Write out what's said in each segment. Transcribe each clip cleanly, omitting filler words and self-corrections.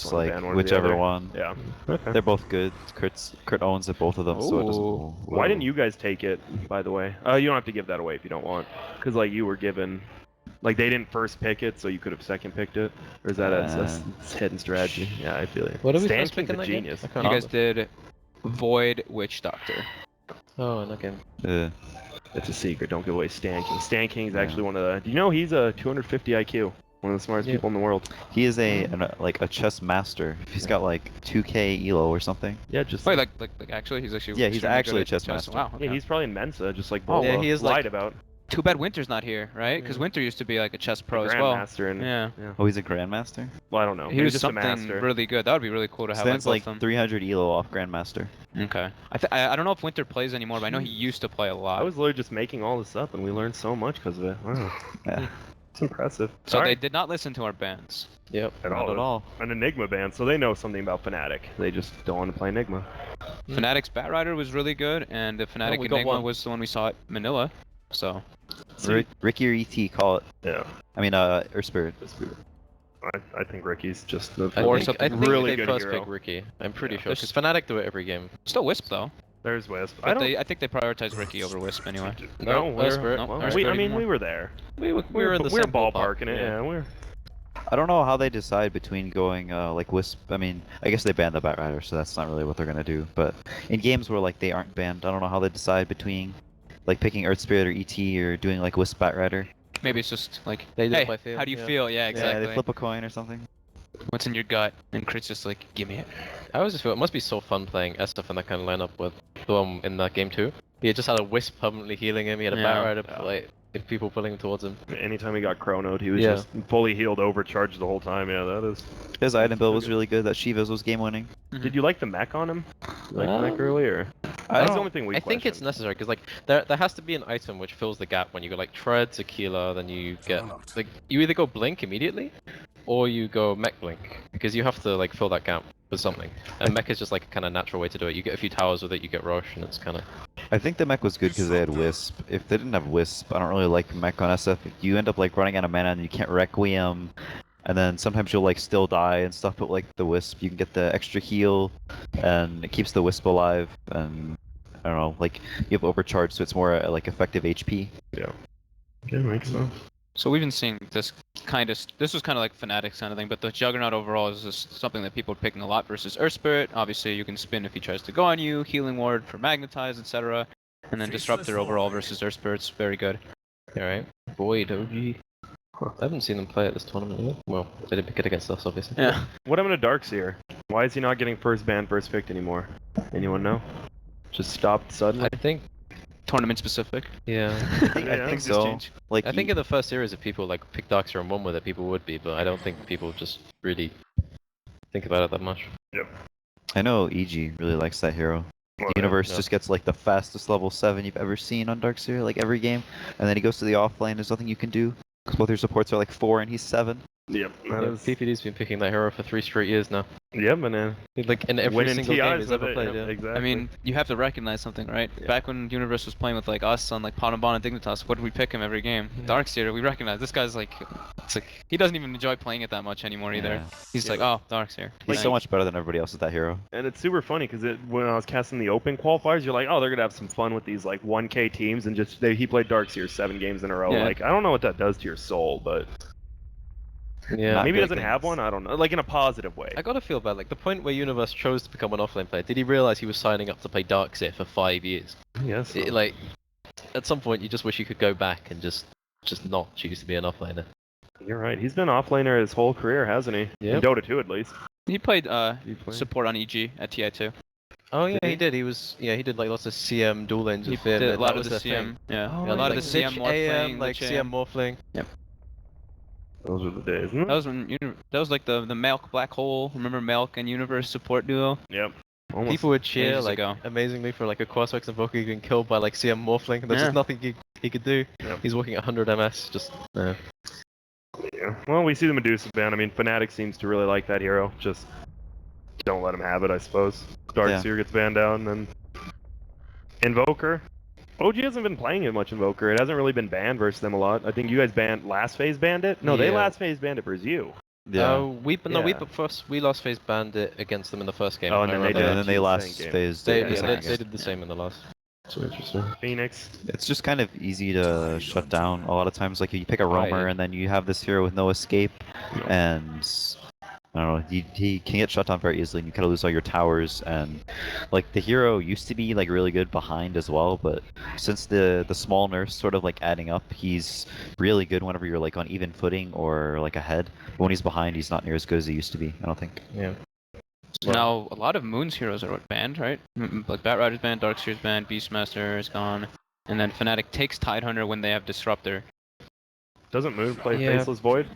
Just like whichever one. Yeah. Okay. They're both good. Kurt owns it, both of them, so it doesn't. Ooh. Why didn't you guys take it, by the way? You don't have to give that away if you don't want. Because, like, you were given... Like, they didn't first pick it, so you could have second picked it? Or is that a hidden strategy? Yeah, I feel you. What did we Stan first pick King's in a that genius. game? You guys did Void Witch Doctor. Oh, in that game. It's a secret. Don't give away Stan King. Stan King's actually one of the... Do you know he's a 250 IQ? One of the smartest people in the world. He is like a chess master. He's got like 2K elo or something. Yeah, just... Wait, like actually, he's actually... Yeah, he's actually a chess master. Wow. Okay. Yeah, he's probably in Mensa, just like Oh, Bola yeah, he is lied like... about. Too bad Winter's not here, right? Because Winter used to be like a chess pro as well. Grandmaster and... Yeah. Oh, he's a grandmaster? Well, I don't know. He was just something a master. really good. That would be really cool to have Stan's like like both of them. 300 elo off grandmaster. Okay. I don't know if Winter plays anymore, but I know he used to play a lot. I was literally just making all this up, and we learned so much because of it. Wow. Yeah. It's impressive. So All they right. did not listen to our bands. Yep. Not at all. An Enigma band, so they know something about Fnatic. They just don't want to play Enigma. Fnatic's Batrider was really good, and the Fnatic we got Enigma one. was the one we saw at Manila. So. Ricky or ET, call it. Yeah. I mean, Earth Spirit. I think Ricky's just the Or I think really they good first hero. pick Ricky. I'm pretty Yeah. sure. Because Fnatic do it every game. Still Wisp though. There's Wisp. But I think they prioritize Ricky over Wisp anyway. No, No, Spirit. No, well, Earth I Spirit mean, anymore. we were there. We were in the we were same ballparking it. Yeah. Yeah, we're. I don't know how they decide between going like Wisp. I mean, I guess they banned the Batrider, so that's not really what they're gonna do. But in games where like they aren't banned, I don't know how they decide between like picking Earth Spirit or ET or doing like Wisp Batrider. Maybe it's just like, They do it hey, by feel, how do you yeah. feel? Yeah, exactly. Yeah, they flip a coin or something. What's in your gut? And Crit's just like, give me it. I always just feel it must be so fun playing SF in that kind of lineup with the one in that game too. He had just had a Wisp permanently healing him. He had a Batrider like if people pulling towards him. Anytime he got chronoed, he was just fully healed, overcharged the whole time. Yeah, that is. His item build was really good. That Shiva's was game winning. Did you like the mech on him? Like the mech earlier? I That's don't- the only thing we. I think it's necessary because like there has to be an item which fills the gap when you go like Tread, Tequila, then you get like you either go Blink immediately, or you go Mech Blink because you have to like fill that gap with something. And Mech is just like a kind of natural way to do it. You get a few towers with it, you get Rosh, and it's kind of. I think the mech was good because they had Wisp. If they didn't have Wisp, I don't really like mech on SF. You end up like running out of mana and you can't Requiem, and then sometimes you'll like still die and stuff. But like the Wisp, you can get the extra heal, and it keeps the Wisp alive. And I don't know, like you have overcharge, so it's more like effective HP. Yeah. Yeah, makes sense. So we've been seeing this was kind of like Fnatic's kind of thing, but the Juggernaut overall is just something that people are picking a lot versus Earth Spirit. Obviously, you can spin if he tries to go on you, Healing Ward for Magnetize, etc. And then Disruptor overall versus Earth Spirit's very good. Alright. Void OG. I haven't seen them play at this tournament yet. Well, they did pick it against us, obviously. Yeah. What happened to Darkseer? Why is he not getting first ban, first picked anymore? Anyone know? Just stopped suddenly? I think. Tournament specific. Yeah. I think so. Like I think in the first series, if people like picked Darkseer and won with it, people would be, but I don't think people just really think about it that much. Yep. I know EG really likes that hero. Well, Universe yeah. just gets like the fastest level 7 you've ever seen on Darkseer, like every game, and then he goes to the offlane. There's nothing you can do because both your supports are like 4 and he's 7. Yep. Yeah, PPD's been picking that hero for 3 straight years now. Yep, and Like in every winning single TIs game he's with ever it, played. yep, Yeah. exactly. I mean, you have to recognize something, right? Yeah. Back when Universe was playing with like us on like Panabon and Dignitas, what did we pick him every game? Darkseer, we recognize this guy's like, it's like he doesn't even enjoy playing it that much anymore either. Yeah. He's like, oh, Darkseer. He's so much better than everybody else with that hero. And it's super funny because when I was casting the open qualifiers, you're like, oh, they're gonna have some fun with these like 1K teams, and just he played Darkseer 7 games in a row. Yeah. Like, I don't know what that does to your soul, but Yeah. Not maybe he big doesn't have things. one. I don't know, like in a positive way. I gotta feel bad. Like the point where Universe chose to become an offlane player, did he realize he was signing up to play Darkseer for 5 years? Yes. Like, at some point, you just wish you could go back and just not choose to be an offlaner. You're right. He's been offlaner his whole career, hasn't he? Yep. In Dota 2 at least. He played He played. support on EG at TI2. Oh yeah, Did he did. He was he did like lots of CM dual lanes He with Finn. did a and lot that of was the their CM. thing. Yeah, Oh, yeah, a lot of like the CM Lich morphling, AM, like Lich CM morphling. Those were the days. That was when that was like the Melk Black Hole. Remember Melk and Universe support duo? Yep. Almost. People would cheer ages like ago. amazingly for like a Quaswex Invoker getting killed by like CM morphling. There's Yeah. just nothing he could do. Yep. He's working at 100 MS. Just Yeah. Well, we see the Medusa ban. I mean, Fnatic seems to really like that hero. Just don't let him have it, I suppose. Darkseer gets banned out, and then Invoker. OG hasn't been playing it much Invoker. It hasn't really been banned versus them a lot. I think you guys last phase banned it? No, they Yeah. last phase banned it versus you. Yeah. We last phase banned it against them in the first game. Oh, and then they And did then they the last second game. phased They, it. the yeah, second they game. did the same in the last. So interesting. Phoenix. It's just kind of easy to shut down a lot of times. Like you pick a roamer and then you have this hero with no escape, and I don't know, he can get shut down very easily, and you kind of lose all your towers. And like the hero used to be like really good behind as well, but since the small nerfs sort of like adding up, he's really good whenever you're like on even footing or like ahead. But when he's behind, he's not near as good as he used to be, I don't think. Yeah. So now a lot of Moon's heroes are banned, right? Like Batrider's banned, Darkseer's banned, Beastmaster is gone, and then Fnatic takes Tidehunter when they have Disruptor. Doesn't Moon play Yeah. Faceless Void?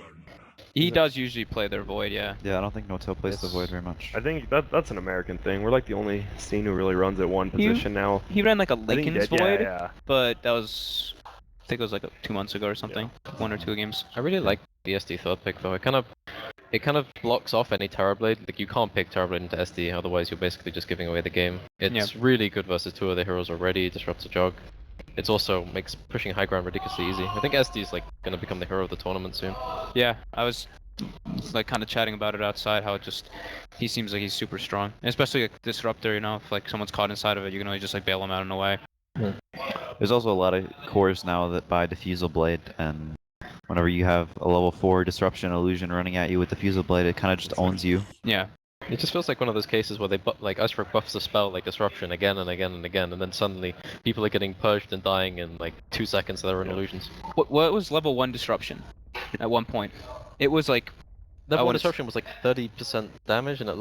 He does usually play their Void, yeah. Yeah, I don't think No-Tail plays the It's- Void very much. I think that's an American thing. We're like the only scene who really runs at one position now. He ran like a I think he Lycan's did, Void, yeah. but that was, I think it was like 2 months ago or something. 1 or 2 games. I really like the SD third pick though. It kind of blocks off any Terrorblade. Like you can't pick Terrorblade into SD, otherwise you're basically just giving away the game. It's really good versus 2 of the heroes already. Disrupts the jog. It also makes pushing high ground ridiculously easy. I think SD is like gonna become the hero of the tournament soon. Yeah, I was like kind of chatting about it outside, how it just, he seems like he's super strong. And especially like Disruptor, you know, if like someone's caught inside of it, you can always just like bail them out in a way. There's also a lot of cores now that buy Diffusal Blade, and whenever you have a level 4 Disruption Illusion running at you with Diffusal Blade, it kind of just owns you. Yeah. It just feels like one of those cases where they like Usbrook buffs a spell like Disruption again and again and again, and then suddenly people are getting purged and dying in like 2 seconds. They're in illusions. What was level 1 Disruption at one point? It was like Level 1 wanna Disruption was like 30% damage, and the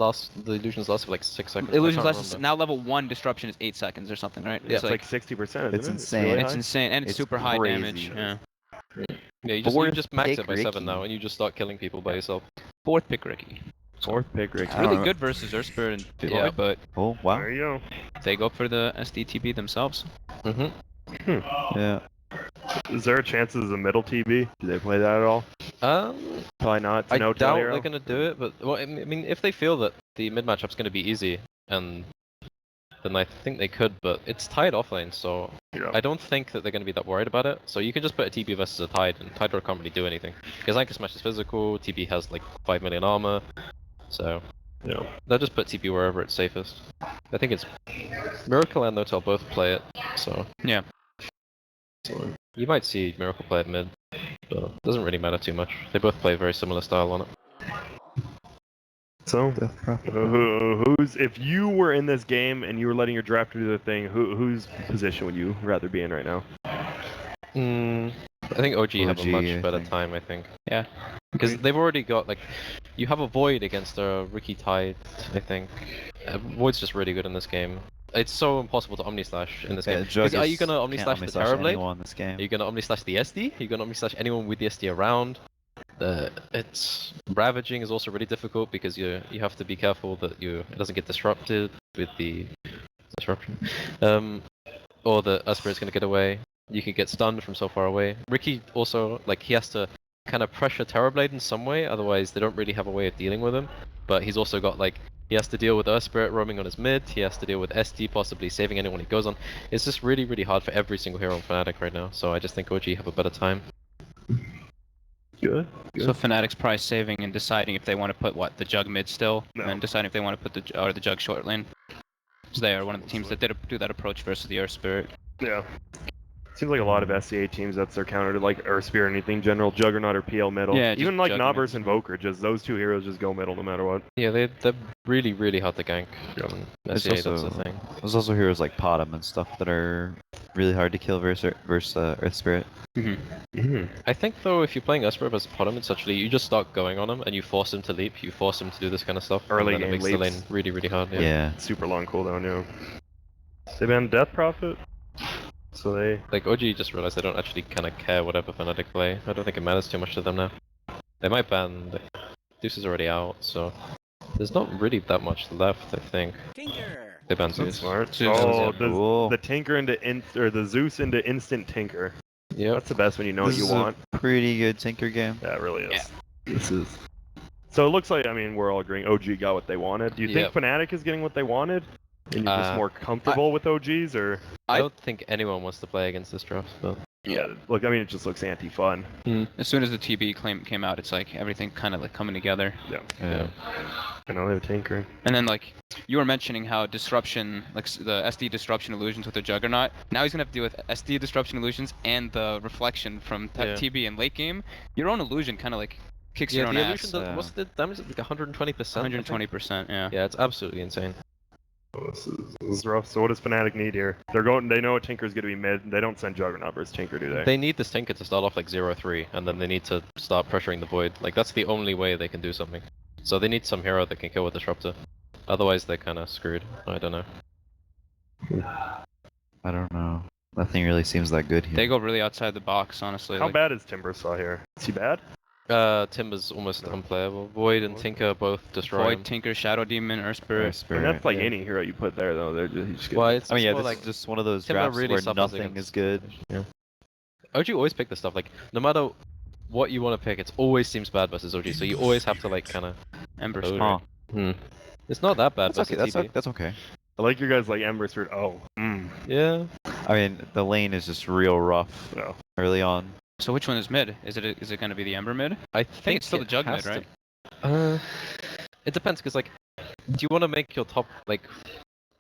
illusions lasted for like 6 seconds. illusions I can't last. remember. Now level 1 Disruption is 8 seconds or something, right? Yeah, it's like 60%, isn't It's it? insane. really It's high. insane, and it's It's super high crazy. damage. Yeah. Yeah, you Fourth just max pick it by 7 Ricky. now, and you just start killing people by yourself. 4th pick Ricky. Fourth pick, Rick. I don't Really know. good versus Urspir and Void, Yeah. but Oh, wow. There you go. they go for the SDTB themselves. Mm-hmm. Yeah. Is there a chance this is a middle TB? Do they play that at all? Probably not. It's I a no doubt hero. they're gonna do it, but well, I mean, if they feel that the mid matchup's gonna be easy, and then I think they could, but it's tied offlane, so Yeah. I don't think that they're gonna be that worried about it. So you can just put a TB versus a Tide, and Tide can't really do anything because Anchor Smash is physical. TB has like 5 million armor, so Yeah. they'll just put TB wherever it's safest. I think it's Miracle and No-Tail both play it, so Yeah. so you might see Miracle play it mid, but it doesn't really matter too much. They both play a very similar style on it. So, who's if you were in this game and you were letting your drafter do the thing, whose position would you rather be in right now? I think OG have a OG, much I better think. time, I think. Yeah. Because they've already got, like, you have a Void against a Ricky Tide, I think. Void's just really good in this game. It's so impossible to Omni-Slash in this game. Jug Are you is- gonna can't Omni-Slash the Omni-Slash Terrorblade? anyone in this game. Are you gonna Omni-Slash the SD? Are you gonna Omni-Slash anyone with the SD around? It's Ravaging is also really difficult because you have to be careful that it doesn't get disrupted with the disruption. Or the Uspirit's gonna get away. You can get stunned from so far away. Ricky also, like, he has to kind of pressure Terrorblade in some way, otherwise they don't really have a way of dealing with him. But he's also got, like, he has to deal with Uspirit roaming on his mid, he has to deal with SD possibly saving anyone he goes on. It's just really, really hard for every single hero on Fnatic right now, so I just think OG have a better time. Good. So Fnatic's price saving and deciding if they want to put the Jug mid still, No. and then deciding if they want to put the Jug short lane. So they are one of the teams that do that approach versus the Earth Spirit. Yeah. Seems like a lot of SCA teams, that's their counter to like Earthspear or anything, General Juggernaut or PL middle. Yeah, just even like Jug Noverse mid. Invoker, just those two heroes just go middle no matter what. Yeah, they're really, really hard to gank. It's SEA, that's also- the thing. There's also heroes like Potom and stuff that are really hard to kill versus Earth Spirit. I think though, if you're playing Uspirit versus Potom, it's actually, you just start going on him and you force him to leap, you force him to do this kind of stuff. Early and then game it makes the leaps. lane really, really hard. Yeah. Super long cooldown, yeah. They banned Death Prophet, so they... Like, OG just realized they don't actually kind of care whatever Fnatic play. I don't think it matters too much to them now. They might ban... Deuce is already out, so... There's not really that much left, I think. They banned That's Zeus. smart. Zeus, Oh, yeah. Cool. the Tinker into or the Zeus into Instant Tinker. Yep. That's the best when you know This what is you want. a pretty good Tinker game. Yeah, it really is. Yeah. This is. So it looks like, I mean, we're all agreeing OG got what they wanted. Do you Yep. think Fnatic is getting what they wanted? And you're just more comfortable with OGs, or? I don't think anyone wants to play against this draft, but... Yeah. Look, I mean, it just looks anti-fun. As soon as the TB claim came out, it's like everything kind of like coming together. Yeah. I know they have Tinker. And then like you were mentioning how disruption, like the SD disruption illusions with the Juggernaut. Now he's gonna have to deal with SD disruption illusions and the reflection from TB in late game. Your own illusion kind of like kicks your own the ass. illusion does, what's the damage? Like 120%? 120%. Yeah. Yeah, it's absolutely insane. Oh, this is rough. So what does Fnatic need here? They're going. They know a Tinker's gonna be mid. They don't send Juggernaut versus Tinker, do they? They need this Tinker to start off like 0-3, and then they need to start pressuring the Void. Like that's the only way they can do something. So they need some hero that can kill with Disruptor. Otherwise they're kind of screwed. I don't know. I don't know. Nothing really seems that good here. They go really outside the box, honestly. How like, bad is Timbersaw here? Is he bad? Timber's almost unplayable. Void and Tinker both destroy Void, him. Tinker, Shadow Demon, Earth Spirit. And that's like any hero you put there, though. They're just Well, it's I mean, yeah, more this like is just one of those Timber drafts really where suffers nothing against- is good. OG always pick this stuff. Like no matter what you want to pick, it always seems bad versus OG. So you always have to like kind of. Ember Oh, Spirit. Huh. It's not that bad That's okay. versus TB. That's okay. I like your guys like Ember Spirit. Oh. Yeah. I mean, the lane is just real rough No. early on. So which one is mid? Is it going to be the Ember mid? I think it's still the Jug mid, right? It depends, because like, do you want to make your top like?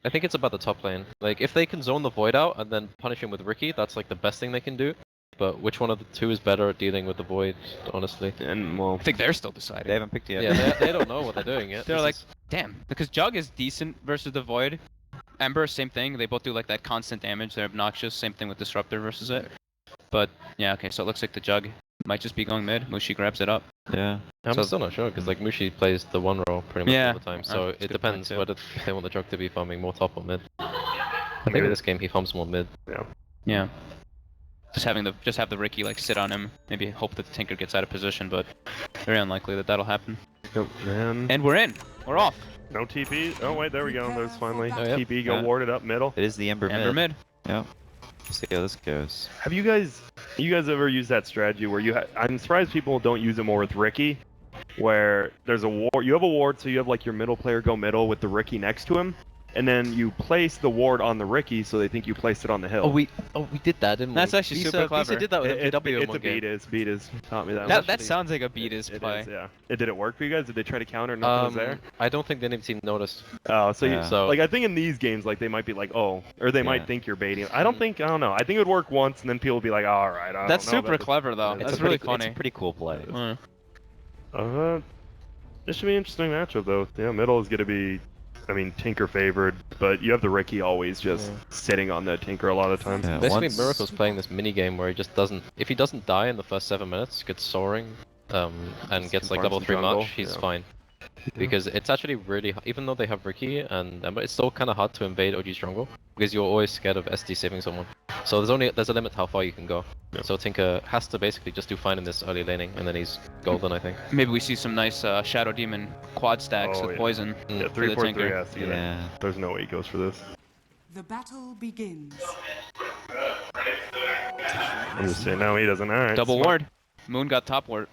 I think it's about the top lane. Like, if they can zone the Void out and then punish him with Ricky, that's like the best thing they can do. But which one of the two is better at dealing with the Void, honestly? And well, I think they're still deciding. They haven't picked yet. Yeah, they don't know what they're doing yet. They're This like, is- damn, because Jug is decent versus the Void. Ember, same thing. They both do like that constant damage. They're obnoxious. Same thing with Disruptor versus it. But yeah, okay. So it looks like the Jug might just be going mid. Mushi grabs it up. Yeah. I'm so- still not sure, because like Mushi plays the one role pretty much Yeah, all the time. So that's a it good point, depends too. whether they want the Jug to be farming more top or mid. I think in this game he farms more mid. Yeah. Just have the Ricky like sit on him. Maybe hope that the Tinker gets out of position, but very unlikely that that'll happen. man. And we're in. We're off. No TP. Oh wait, there we go. There's finally Oh, yep. TP. Go Yeah. warded up middle. It is the Ember Ember mid. Yep. See how this goes. Have you guys ever used that strategy where I'm surprised people don't use it more with Ricky, where there's a ward, you have a ward, so you have like your middle player go middle with the Ricky next to him, and then you place the ward on the Ricky so they think you placed it on the hill. Oh, we did that, didn't That's we? actually super clever. Visa did that with MPW in It's one a game. Beatus taught me that. That actually- sounds like a Beatus It play. is, yeah. Did it work for you guys? Did they try to counter? Nothing was there. I don't think the enemy team noticed. Oh, so Yeah. So- like I think in these games, like they might be like, oh, or they might Yeah. think you're baiting. I don't know. I think it would work once, and then people would be like, all right. I That's don't know super about clever though. It's That's a really It's funny. a pretty cool play. This should be an interesting matchup though. Yeah, middle is gonna be, I mean, Tinker favored, but you have the Ricky always just sitting on the Tinker a lot of times. Yeah, Basically, once- Miracle's playing this mini game where he just doesn't. If he doesn't die in the first 7 minutes, gets soaring, and gets like farm level some 3 jungle, much, he's yeah. fine. Because it's actually really, even though they have Ricky and Ember, it's still kind of hard to invade OG's jungle because you're always scared of SD saving someone. So there's a limit how far you can go. Yeah. So Tinker has to basically just do fine in this early laning, and then he's golden, I think. Maybe we see some nice Shadow Demon quad stacks Oh, with yeah. poison. Yeah, for 3 the 4 3 Tinker. has to get it. Yeah. There's no way he goes for this. The battle begins. I'm just saying, no, he doesn't. All right. Double smart. ward. Moon got top rune,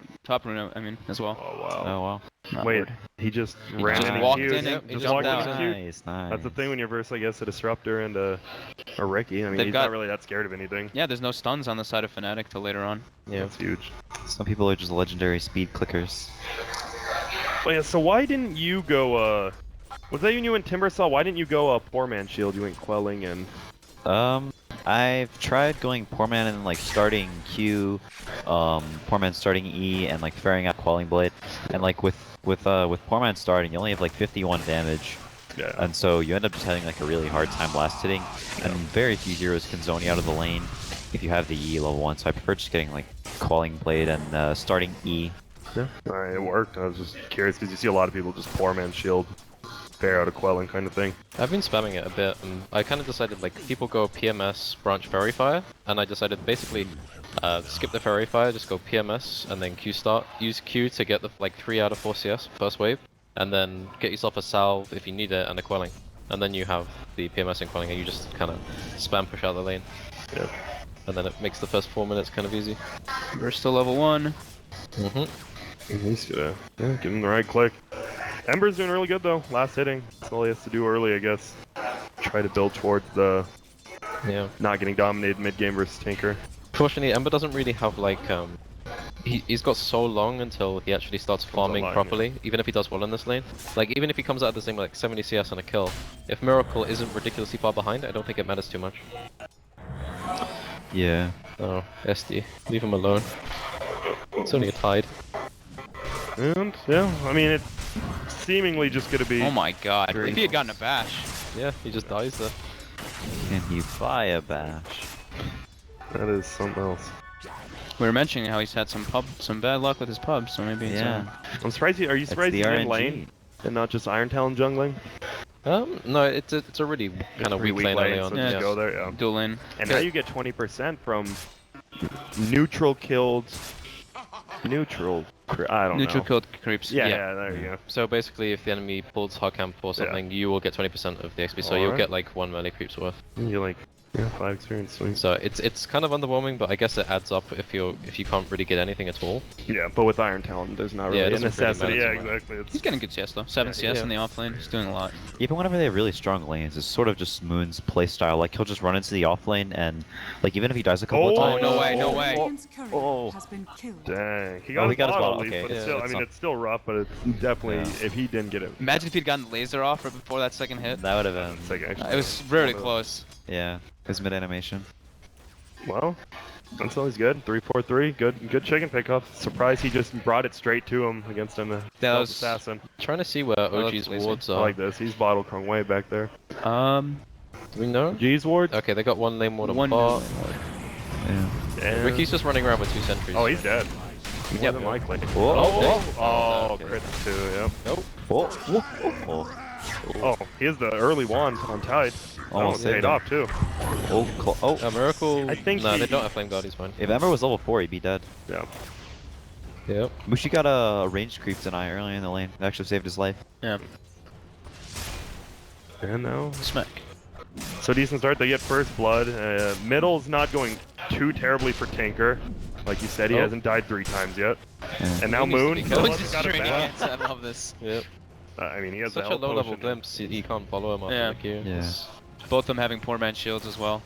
I mean, as well. Oh wow. Oh wow. Not Wait, ward. he just He ran just in walked and in queued. and he Just jumped walked in out. and queued. Nice, nice. That's the thing when you're versus, I guess, a Disruptor and a Ricky. I mean, They've he's got- not really that scared of anything. Yeah, there's no stuns on the side of Fnatic till later on. Yeah. That's huge. Some people are just legendary speed clickers. Oh yeah, so why didn't you go, was that you and Timbersaw? Why didn't you go, Poor Man Shield? You went Quelling and... I've tried going Poor Man and like starting Q, Poor Man starting E, and like ferrying out Quelling Blade, and like with Poor Man starting, you only have like 51 damage, Yeah. and so you end up just having like a really hard time last hitting, and very few heroes can zone you out of the lane if you have the E level 1. So I prefer just getting like Quelling Blade and starting E. Yeah. Alright, it worked. I was just curious because you see a lot of people just Poor Man Shield, fair out of Quelling kind of thing. I've been spamming it a bit, and I kind of decided, like, people go PMS, branch Fairy Fire, and I decided basically skip the Fairy Fire, just go PMS, and then Q start, use Q to get the, like, 3 out of 4 CS, first wave, and then get yourself a Salve if you need it, and a Quelling. And then you have the PMS and Quelling, and you just kind of spam push out the lane. Yeah. And then it makes the first 4 minutes kind of easy. We're still level 1. He's gonna give him the right click. Ember's doing really good though, last hitting. That's all he has to do early, I guess. Try to build towards the Yeah. not getting dominated mid game versus Tinker. Fortunately, Ember doesn't really have like he's got so long until he actually starts farming online, properly, even if he does well in this lane. Like, even if he comes out of this lane with like 70 CS and a kill, if Miracle isn't ridiculously far behind, I don't think it matters too much. Yeah. Oh, SD. Leave him alone. It's only a tide. And, yeah, I mean, it's seemingly just gonna be... Oh my god. Green. If he had gotten a bash. Yeah, he just dies there. Can he buy a bash? That is something else. We were mentioning how he's had some bad luck with his pub, so maybe it's, Yeah. I'm surprised are you surprised he's in lane and not just Iron Talon jungling? No, it's a really kind of weak lane early on. so Yeah, just go there, yeah. dual lane. And now you get 20% from neutral killed... I don't Neutral know. killed creeps. Yeah, there you go. So basically, if the enemy pulls hard camp or something, you will get 20% of the XP. So you'll Alright. get like 1 melee creeps worth. You're like, 5 experience, sweet. So it's kind of underwhelming, but I guess it adds up if you can't really get anything at all. Yeah, but with Iron Talon, there's not Yeah, really it a doesn't really necessity. matter Yeah, too much. exactly. He's getting good CS though. 7 CS yeah. in the off lane. He's doing a lot. Even whenever they have really strong lanes, it's sort of just Moon's playstyle. Like, he'll just run into the off lane and, like, even if he dies a couple of Oh, times... no way, no way. Radiant's courier Oh. has been killed. Dang. He Oh, got he his got his bottle, bottle, at least, okay. but Yeah, still, I that's mean, not- it's still rough, but it's definitely, Yeah. if he didn't get it, Imagine if he'd gotten laser off right before that second hit. That would have been... it's like actually... It was really close. Yeah, his mid-animation. Well, that's always good. 3-4-3, good chicken pickup. Surprised he just brought it straight to him against an assassin. Trying to see where OG's lazy. wards I are. like this. He's bottle crung way back there. Do we know? G's ward? Okay, they got 1 lane ward One apart. Yeah. And... Ricky's just running around with 2 sentries. Oh, he's dead. More Yep. than likely. Oh, Oh, okay. crit too, yep. Nope. Oh, Oh, he has the early wand on Tide. Almost paid saved him. off too. A miracle. I think no, he- they don't have flame guard. He's fine. If Ember was level 4, he'd be dead. Yeah. Yep. Mushi got a ranged creep deny early in the lane. It actually saved his life. Yeah. And now, Smack. so decent start. They get first blood. Middle's not going too terribly for Tinker. Like you said, he Oh. hasn't died 3 times yet. Yeah. And now He needs to Moon. be no careful. one's Just got a stringing bat. it. I love this. Yep. I mean, he has Such a a health low level potion. glimpse. He can't follow him after Yeah. the Q. Yeah. Both of them having poor man shields as well.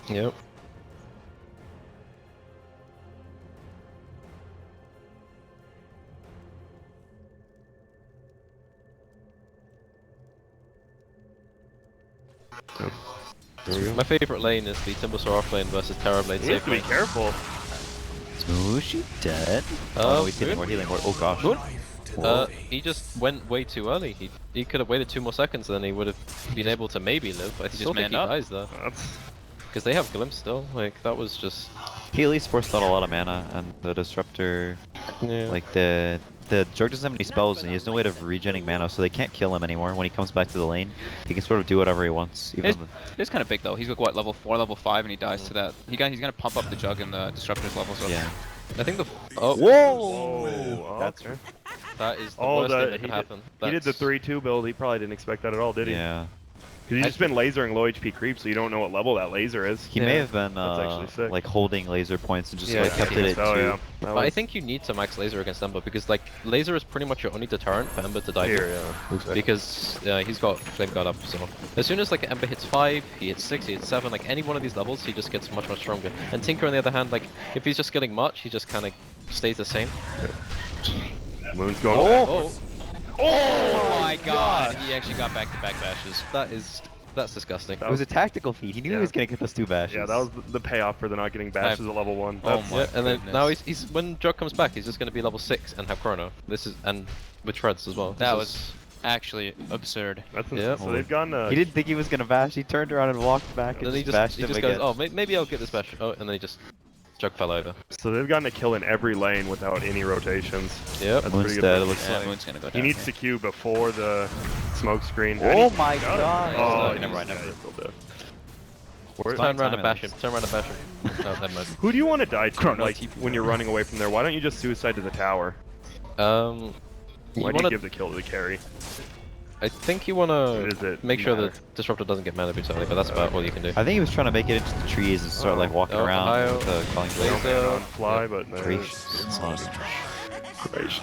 Yep. My favorite lane is the Timbersaw off lane versus Terrorblade He needs safe to be lane. careful. Is Mushi dead? Oh, no, he's healing more, healing more. Oh gosh. He just went way too early. He could have waited 2 more seconds, and then he would have been able to maybe live. I still think manned he up. dies though, That's... because they have glimpse still. Like that was just. He at least forced out a lot of mana, and the disruptor, Yeah. like the Jug doesn't have any spells, and he has no way of regenerating mana, so they can't kill him anymore. When he comes back to the lane, he can sort of do whatever he wants. Even It's kind of big though. He's like what, level 4, level 5, and he dies to that. He's gonna pump up the jug and the disruptor's level. So yeah. I think the. Oh. Whoa! That's okay. That is the Oh, worst thing the, that could happen. he did the That's- 3-2 build. He probably didn't expect that at all, did he? Yeah. Because he's just been lasering low HP creeps, so you don't know what level that laser is. He Yeah. may have been That's actually sick. like holding laser points and just Yeah, like kept it at 2. Oh yeah. That But was... I think you need to max laser against Ember because like laser is pretty much your only deterrent for Ember to die. Here, through. yeah. Because he's got flame guard up, so as soon as like Ember hits 5, he hits 6, he hits 7, like any one of these levels, he just gets much stronger. And Tinker on the other hand, like if he's just killing much, he just kind of stays the same. Moon's going. Oh, oh my god! He actually got back-to-back bashes. that's disgusting. It was a tactical feat. He knew Yeah. he was gonna get those 2 bashes. Yeah, that was the payoff for the not getting bashes at level 1. Oh That's- my Yeah, and then goodness. now he's when Jug comes back, he's just going to be level 6 and have Chrono. This is and with Shreds as well. That This was actually absurd. That's Yeah. so they've gone. He didn't think he was gonna bash. He turned around and walked back And and then he just bashed he him just again. goes, oh, maybe I'll get this bash. Oh, and then he just Jug fell over. So they've gotten a kill in every lane without any rotations. Yep. That's Moon's pretty dead, good. it looks Yeah, like. Moon's gonna go He down needs here. to queue before the smoke screen. Oh And he my got it. god! Oh, never mind, yeah, never. he's still dead. Where- Turn around and time bash it him. Turn around and bash him. No, never mind. Who do you want to die to? Chrono Like TP. when you're running away from there, why don't you just suicide to the tower? You Why do you wanna, give the kill to the carry? I think you want Or does to it make sure matter? that Disruptor doesn't get mana boots early, but that's about all you can do. I think he was trying to make it into the trees and start like walking Oh, around Ohio. with the calling Laser. blade. Man on fly, but no. Gracious. Gracious.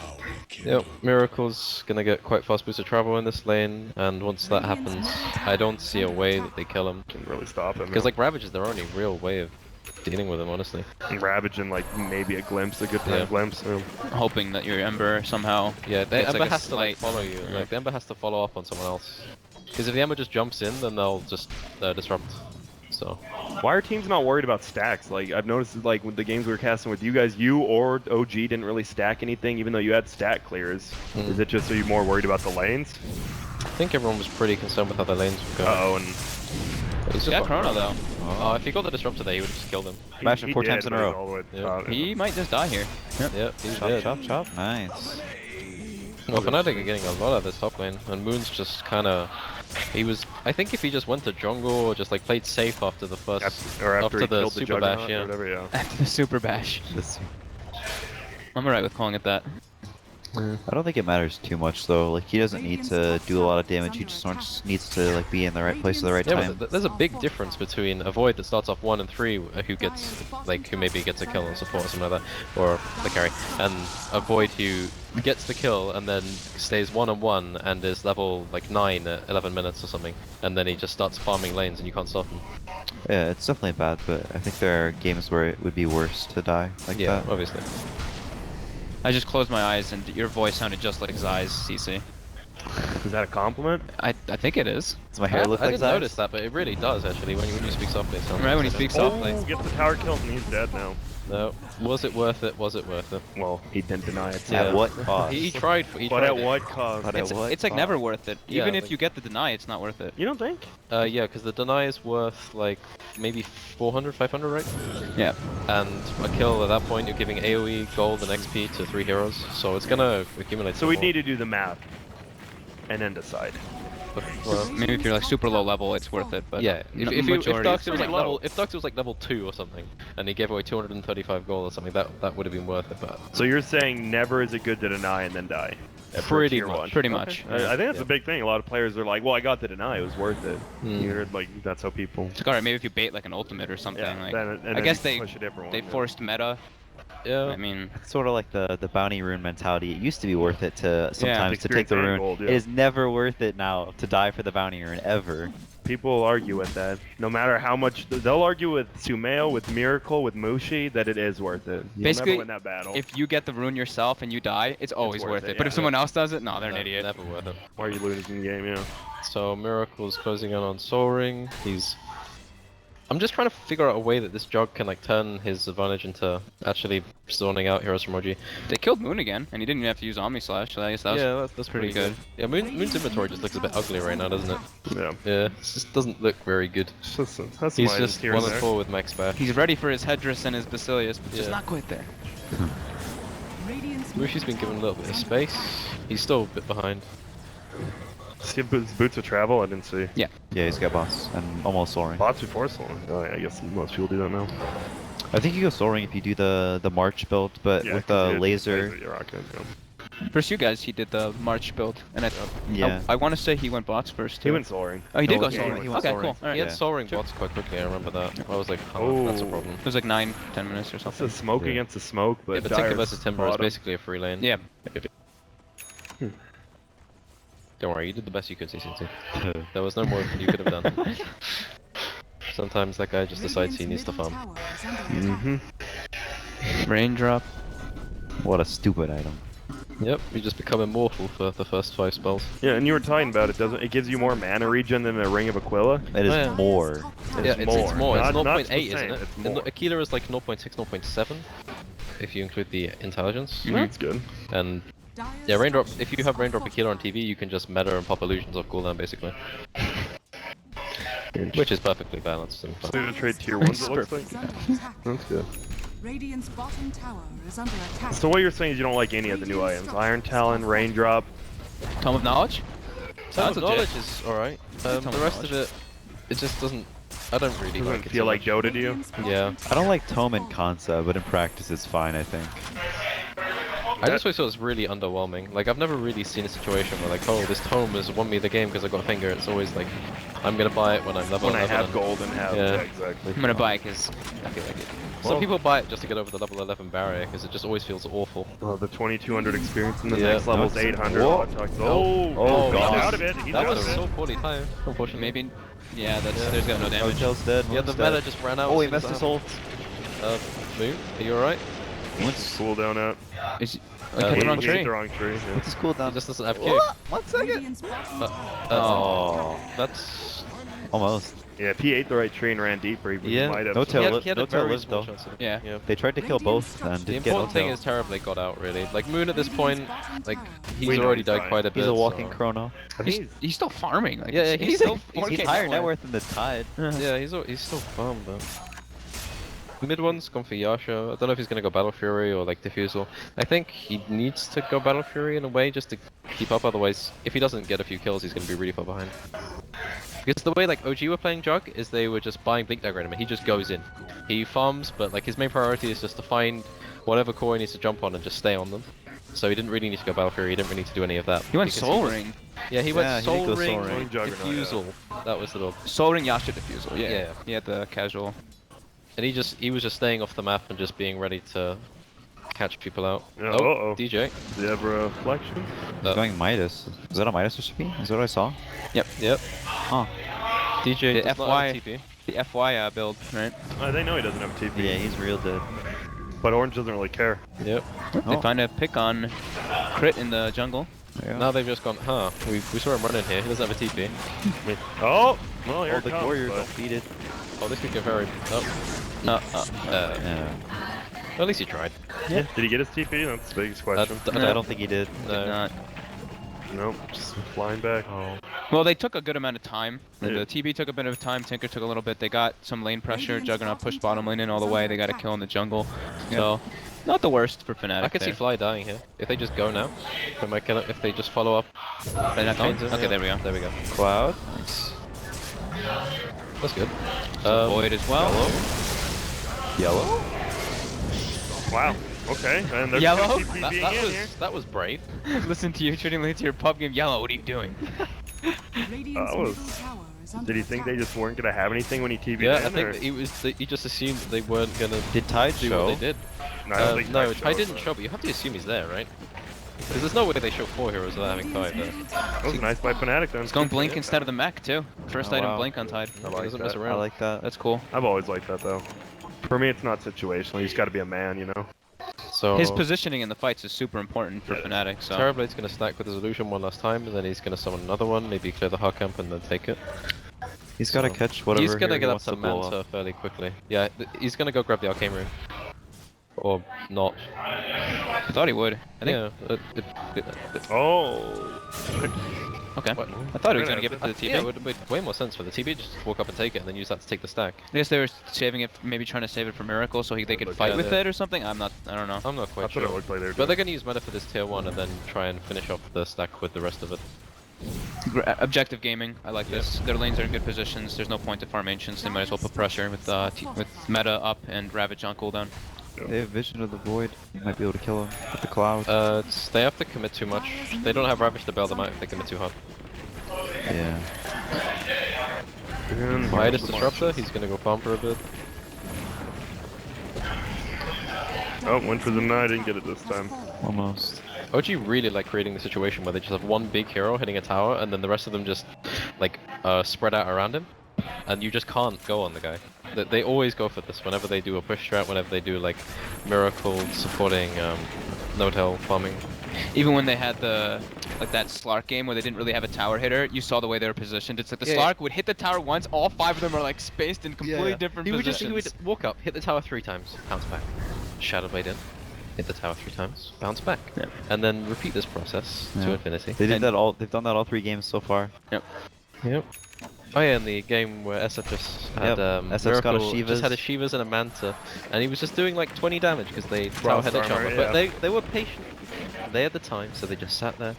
Yep, Miracle's gonna get quite fast boost of travel in this lane, and once that happens, I don't see a way that they kill him. Can really stop him. Because like Ravage is their only real way of dealing with him, honestly. And ravaging like maybe a glimpse, a good time glimpse. So. Hoping that your Ember somehow. Yeah, the gets, Ember like, a has to like slight- follow you. Like the Ember has to follow up on someone else. Because if the Ember just jumps in, then they'll just disrupt. So. Why are teams not worried about stacks? Like I've noticed, like with the games we were casting with you guys, you or OG didn't really stack anything, even though you had stack clears. Is it just so you're more worried about the lanes? I think everyone was pretty concerned with how the lanes were going. Uh-oh, and He's Yeah, Chrono though. Oh, if he got the disruptor there, he would have just killed him. Bash him he 4 did, times in a but he's row. all the way at the Yeah. top. He might just die here. Yeah, he's Chop, dead. chop, chop. Nice. Well, Fnatic are getting a lot of this top lane, and Moon's just kind of. He was. I think if he just went to jungle or just like played safe after the first. After he the killed the super bash, Juggernaut yeah. or whatever, yeah. After the super bash. I'm alright with calling it that. I don't think it matters too much though. Like he doesn't need to do a lot of damage. He just needs to like be in the right place at the right Yeah, time. but there's a big difference between a Void that starts off 1 and 3, who gets who maybe gets a kill on support or something like that, or the carry, and a Void who gets the kill and then stays 1 on 1 and is level like 9 at 11 minutes or something, and then he just starts farming lanes and you can't stop him. Yeah, it's definitely bad, but I think there are games where it would be worse to die like Yeah, that. obviously. I just closed my eyes and your voice sounded just like Zai's, CC. Is that a compliment? I think it is. Does my hair look I like didn't that? notice that, but it really does actually when you speak softly. It sounds Right, like when he it. speaks softly. Oh, gets the tower kill and he's dead now. No, was it worth it? Was it worth it? Well, he didn't deny it. Yeah. At what cost? He tried. He But tried at it. what cost? But at It's, what it's like cost? never worth it. Yeah, Even if like- you get the deny, it's not worth it. You don't think? Yeah, because the deny is worth like maybe 400, 500, right? Yeah. And a kill at that point, you're giving AoE, gold, and XP to 3 heroes, so it's gonna accumulate. So some we more. need to do the math and then decide. But, well, Maybe if you're like super low level, it's worth it. But yeah, no- if majority Darkseid is was like pretty low. level, if Darkseid was like level 2 or something, and he gave away 235 gold or something, that would have been worth it. But So you're saying never is it good to deny and then die? At Pretty tier much. one. Pretty Okay. much. I think that's Yeah. a big thing. A lot of players are like, well, I got the deny, it was worth it. You heard, like, that's how people... It's alright, maybe if you bait like an ultimate or something. Yeah, like, then, and I then guess you they push a different they one, yeah. forced meta. yeah, I mean, It's sort of like the bounty rune mentality. It used to be worth it to sometimes to take Experience the and rune. gold, yeah. It is never worth it now to die for the bounty rune ever. People argue with that. No matter how much... They'll argue with Sumail, with Miracle, with Mushi, that it is worth it. You'll Basically, never win that battle. if you get the rune yourself and you die, it's always worth worth it, it. But yeah. if someone else does it, no, they're an no, idiot. never worth it. Why are you losing the game, yeah. So Miracle's closing in on Soaring. I'm just trying to figure out a way that this Jug can like turn his advantage into actually zoning out heroes from OG. They killed Moon again, and he didn't even have to use Omni Slash, so I guess that was that's pretty good. Yeah, Moon's inventory just looks a bit ugly right now, doesn't it? Yeah. Yeah, it just doesn't look very good. It's just, that's He's mine just here 1 and and there. 4 with Max Bash. He's ready for his Headdress and his Basilius, but just Yeah. not quite there. Mushi's been given a little bit of space. He's still a bit behind. Skip boots of travel, I didn't see. Yeah, he's got boss and almost soaring. Bots before Soaring. Oh yeah, I guess most people do that now. I think you go soaring if you do the March build, but Yeah, with 'cause the you laser. you're rocking, yeah. First, you guys, he did the March build, and Yeah. I want to say he went bots first. He Too. went Soaring. Oh, he did No, go yeah, soaring. he went Okay, soaring. cool. All right. He had Yeah. soaring bots quite quickly, I remember that. I was like, oh, that's a Oh. problem. It was like 9-10 minutes or It's something. a smoke Yeah. against a smoke, but Yeah, but Tinker Dire's versus Timber is bottom. basically a free lane. Yeah. Don't worry, you did the best you could, CCT. There was no more you could have done. Sometimes that guy just decides he needs to farm. Raindrop. What a stupid item. Yep, you just become immortal for the first 5 spells. Yeah, and you were talking about it, doesn't it? Gives you more mana regen than a Ring of Aquila. It is Oh, yeah. more. Yeah, it's more. It's Not 0.8, the isn't same, it? it's And more. Aquila is like 0.6, 0.7, if you include the intelligence. That's good. And yeah, Raindrop, if you have Raindrop Aquila on TV, you can just meta and pop illusions off cooldown, basically. Which is perfectly balanced and So fun. to trade tier 1s, it looks like. That's good. Radiant's bottom tower is under attack. So what you're saying is you don't like any of the new items. Iron Talon, Raindrop. Tome of Knowledge? Sounds legit. Knowledge is alright. The Tell me rest knowledge. of it, it just doesn't... I don't really Doesn't like it feel too like much. Dota to you? Yeah. I don't like Tome in concept, but in practice it's fine, I think. I just always feel it's really underwhelming. Like, I've never really seen a situation where, like, oh, this tome has won me the game because I got a finger. It's always like, I'm gonna buy it when I'm level When I 11. have gold and have... Yeah. Yeah, exactly. I'm gonna buy it because I feel like it. Some Well- people buy it just to get over the level 11 barrier because it just always feels awful. Oh, the 2200 experience in the Yeah. next level's That's- 800. Whoa. Oh, Oh, he's God. out of it. He's That out was of it. so poorly timed, unfortunately. Yeah, there's got no damage. Hotel's dead. Yeah, the meta just ran out. Oh, as he soon as messed his that ult. happened. Moon, are you alright? What's Cool down out. Is he, he hit the wrong He tree. hit the wrong tree. Yeah. his cooldown? He just doesn't have Q. 1 second. Radiant's bottom tower Oh, That's... almost. Yeah, if he ate the right tree and ran deeper, he Yeah. might have. No tail He had no a tail very lived small though. chance of it. Yeah. They tried to kill both and The didn't get no important thing tail. is Terribly got out, really. Like, Moon at this point, like, he's We know already he's died dying. quite a bit. He's a walking so- chrono. He's still farming. Like, Yeah, he's still- He's higher net worth than the Tide. Yeah, he's still farm, though. Mid one's gone for Yasha. I don't know if he's gonna go Battle Fury or like Diffusal. I think he needs to go Battle Fury in a way just to keep up. Otherwise, if he doesn't get a few kills, he's gonna be really far behind. Because the way like OG were playing Jug is they were just buying Blink Dagger at him and he just goes in. He farms, but like his main priority is just to find whatever core he needs to jump on and just stay on them. So he didn't really need to go Battle Fury. He didn't really need to do any of that. He went because Soul was- Ring. Yeah, he Yeah, went he did Soul go Ring, Soul Ring. Juggernaut, yeah. Diffusal. That was the build. Soul Ring Yasha Diffusal. Yeah. Yeah. He had the casual. And he was just staying off the map and just being ready to catch people out. Yeah, oh, uh-oh. DJ. Does he have a reflection? He's going Midas. Is that a Midas recipe? Is that what I saw? Yep. Huh. DJ The does not FY have a TP. The FY build, right? They know he doesn't have TP. Yeah, he's real dead. But Orange doesn't really care. Yep. They Oh. find a pick on Crit in the jungle. Yeah. Now they've just gone, huh, we saw him running here, he doesn't have a TP. Oh! Well, here Oh, it the comes, warriors but- don't beat it. Oh, this could get very... Oh. Yeah. At least he tried. Yeah. Did he get his TP? That's the biggest question. I don't think he did. Did No. not. Nope, just flying back. Oh. Well, they took a good amount of time. Yeah. The TB took a bit of time. Tinker took a little bit. They got some lane pressure. Juggernaut pushed bottom lane in all the way. They got a kill in the jungle. So, not the worst for Fnatic. I could see Fly dying here. If they just go now, they might kill it. If they just follow up. They're not going? Chains in, Okay, yeah. there we go. There we go. Cloud. Nice. That's good. Void as well. Yellow. Wow. Okay. And there's Yellow? TP That, being that in was here. that was brave. Listen to you treating late to your pub game. Yellow, what are you doing? Radiant's was- middle tower is under Did he think they attack. just weren't gonna have anything when he TP'd Yeah, in? I think or? that he just assumed that they weren't gonna Did Tide do show? what they did. No, I don't think No, Tide Ty showed, didn't so. show, but you have to assume he's there, right? Because there's no way they show 4 heroes without having Tide there. That was nice by Fnatic then. It's going Blink instead of the mech, too. First Oh, item wow. Blink on Tide. I like doesn't that. mess I around. like that. That's cool. I've always liked that though. For me, it's not situational. You just got to be a man, you know. So His positioning in the fights is super important for Yeah. Fnatic, so... Terrorblade's gonna stack with his illusion one last time, and then he's gonna summon another one, maybe clear the hard camp and then take it. He's got to So- catch whatever He's gonna he get up wants to blow Manta up. fairly quickly. Yeah, he's gonna go grab the Arcane Rune. Or not. I thought he would. I think... Yeah. Oh. Okay. What? I thought he was going to give it to the TB. Yeah, it would make way more sense for the TB just to walk up and take it and then use that to take the stack. I guess they were saving it, maybe trying to save it for Miracle so they could looked fight like with that. it or something. I don't know. I'm not quite That's sure. what it looked like they were But doing. they're gonna use mana for this tier 1 and then try and finish off the stack with the rest of it. Objective gaming, I like this. Their lanes are in good positions. There's no point to farm ancients. They might as well put pressure with with meta up and Ravage on cooldown. They have vision of the void. You might be able to kill him with the cloud. They have to commit too much. They don't have Ravage to bail them out if they commit too hard. Yeah. And Midas Disruptor, he's gonna go farm for a bit. Oh, went for the knight. Didn't get it this time. Almost. OG really like creating the situation where they just have one big hero hitting a tower and then the rest of them just like spread out around him, and you just can't go on the guy. They always go for this whenever they do a push strat, whenever they do like miracle supporting no-tail farming. Even when they had the that Slark game where they didn't really have a tower hitter, you saw the way they were positioned. It's like the Yeah. Slark would hit the tower once, all 5 of them are like spaced in completely different He would positions. walk up, hit the tower 3 times, bounce back, Shadow Blade in, hit the tower 3 times, bounce back, Yeah. and then repeat this process to Yeah. infinity. They did And- that all. They've done that all 3 games so far. Yep. Oh yeah, in the game where SF just had Yep, SF's got a Miracle just had a Shivas. Shivas and a Manta, and he was just doing like 20 damage because they tower Frost head each armor, other. yeah. But they were patient. They had the time, so they just sat there.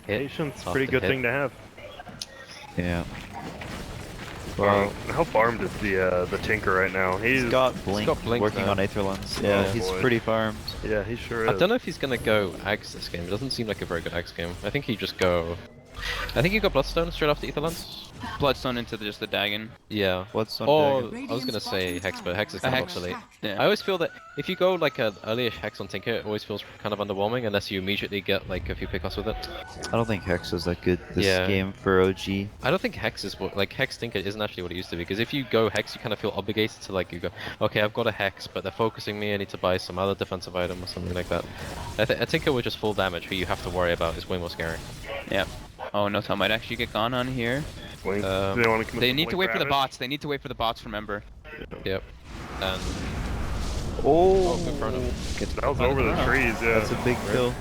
Hit Patience, after pretty good hit. thing to have. Yeah. Well, how farmed is the Tinker right now? He's got Blink, got Blink working now. on Aetherlands. Yeah, Oh, he's boy. pretty farmed. Yeah, he sure I is. don't know if he's gonna go Axe this game. It doesn't seem like a very good Axe game. I think he just go I think you got Bloodstone straight after Etherlands. Bloodstone into just the Dagon. Yeah. What's on Or Dagon? I was gonna say Hex, but Hex is kind of Hex. obsolete. Yeah. I always feel that if you go like an earlyish Hex on Tinker, it always feels kind of underwhelming unless you immediately get like a few pickoffs with it. I don't think Hex is that good this Yeah. game for OG. I don't think Hex is what, like, Hex Tinker isn't actually what it used to be, because if you go Hex, you kind of feel obligated to, like, you go, okay, I've got a Hex, but they're focusing me, I need to buy some other defensive item or something like that. A Tinker with just full damage, who you have to worry about, is way more scary. Yep. Oh, no, Notel might actually get gone on here. Blink. Um, Do they want to come They with need to Blink wait for the Ravage? bots. They need to wait for the bots from Ember. Yep. And, Oh, good chrono. That was over the trees, yeah. that's a big kill.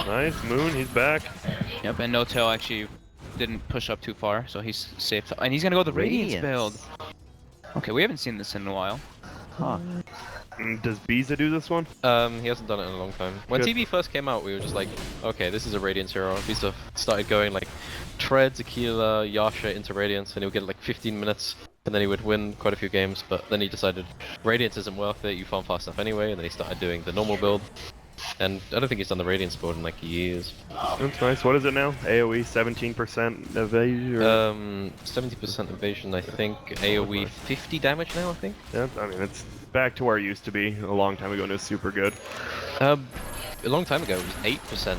Nice, Moon, he's back. Yep, and Notel actually didn't push up too far, so he's safe. And he's gonna go the Radiance build. Okay, we haven't seen this in a while. Huh. Does Biza do this one? He hasn't done it in a long time. When Good. TB first came out, we were just like, okay, this is a Radiance hero. We started going like Treads, Aquila, Yasha into Radiance, and he would get like 15 minutes, and then he would win quite a few games, but then he decided Radiance isn't worth it, you farm fast enough anyway, and then he started doing the normal build. And I don't think he's done the Radiance build in like years. That's nice. What is it now? AoE 17% evasion? Or... 70% evasion, I think. AoE 50 damage now, I think. Yeah, I mean, it's back to where it used to be a long time ago, and it was super good. A long time ago, it was 8%,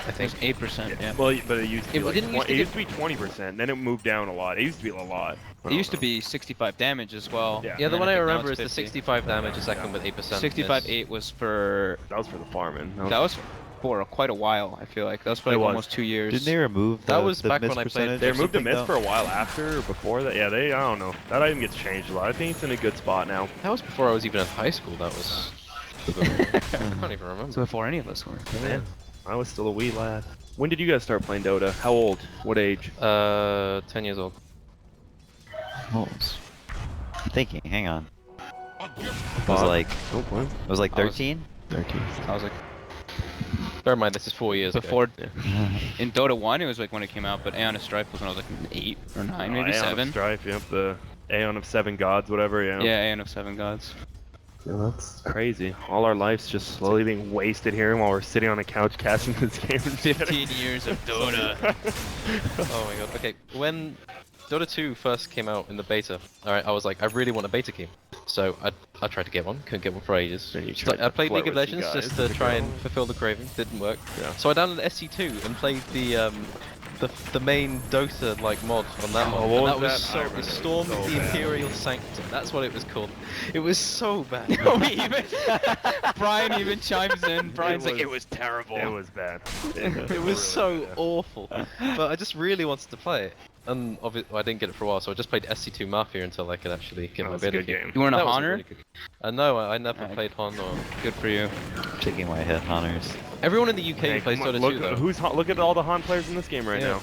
I think. 8%, yeah. Well, but it used to be, It like didn't used to it get- used to be 20%, then it moved down a lot. It used to be a lot. It used to be 65 damage as well. Yeah. Yeah, the and one then I think now remember is it's the 50. 65 damage a second with 8%. 65 It's- 8 was for That was for the farming. that was for quite a while. I feel like that was for It like was. almost 2 years. Didn't they remove That the, was the back miss when I played- percentage They or removed the something, miss though? for a while after or before that. Yeah, they, I don't know. That item gets changed a lot. I think it's in a good spot now. That was before I was even in high school. That was. I can't even So remember. before any of us were. Man, I was still a wee lad. When did you guys start playing Dota? How old? What age? 10 years old. Oh, I'm thinking, hang on. It was Bob? like, Oh, what? it was like I was- 13? 13. I was like Bear in mind, this is 4 years before ago. in Dota 1 it was like when it came out, but Aeon of Strife was when I was like 8 or 9, maybe Aeon of 7. Strife, yep, the Aeon of 7 gods, whatever, yeah. Yeah, Aeon of 7 Gods. Yeah, that's crazy. All our lives just slowly being wasted here while we're sitting on a couch casting this game. 15 years of Dota. Oh my god. Okay, when Dota 2 first came out in the beta, alright, I was like, I really want a beta key. So I tried to get one, couldn't get one for ages. Then you So tried to I played flirt League of with you Legends just guys. to try and fulfill the craving, didn't work. Yeah. So I downloaded SC2 and played the main Dota like mod on that mod. what And was that was that? I so remember the it. Storm So of the bad. Imperial Sanctum. That's what it was called. It was so bad. Oh, even Brian even chimes in. Brian's like, was- it was terrible. It was bad. It was so awful. But I just really wanted to play it. And obviously, I didn't get it for a while, so I just played SC2 Mafia until I could actually get That my was a beta good key. game. You weren't a That was Honor? really good- no, I never Alright. played Hon or... Good for you. Shaking my head, honors. Everyone in the UK Hey, plays come on, Dota look, 2 though. look at all the Han players in this game right Yeah. now.